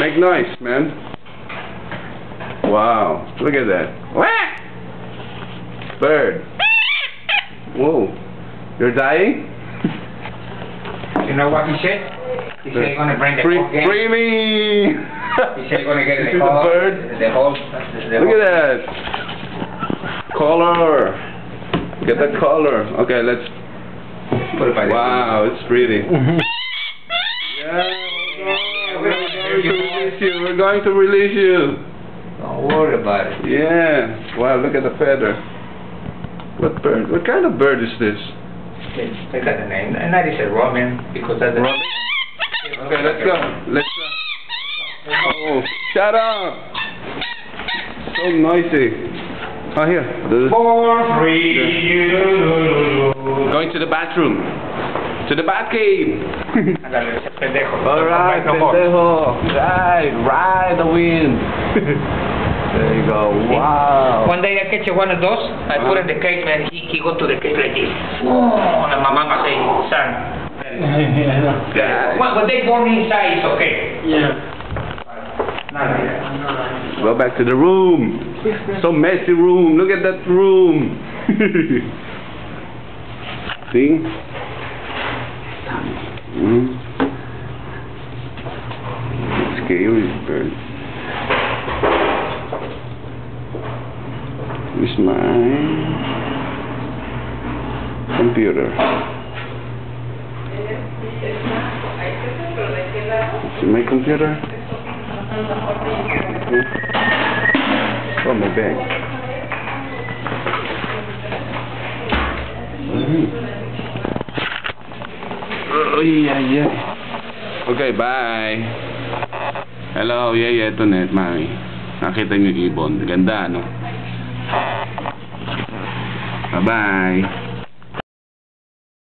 Make noise, man. Wow, look at that. Bird. Whoa, you're dying? You know what he said? He said he's gonna bring the whole game. Free me! He said he's gonna get You the see whole, the bird? Look at that. Color. Get the color. Okay, let's Put it by the wow, it's pretty. We're going to release you. Don't worry about it. Yeah. Wow, look at the feather. What bird? What kind of bird is this? They got the name. And that is a robin because that's the Robin? Okay, let's go. Let's go. Oh, shut up! So noisy. Oh, here. For free. Going to the bathroom. To the bat cave. Alright, pendejo. Ride the wind. There you go. Wow. One day I catch one of those. I put in the cage, man. He go to the cage like this. Oh, and my mama say, son. When they born inside, it's okay. Yeah. Go back to the room. So messy room. Look at that room. See? Scary bird. This is my computer. Is my computer? Oh, my bag. Oh, yeah. Okay, bye. Hello, yeah, ito net, mami. Nakita niyo yung ibon. Ganda, no? Bye-bye.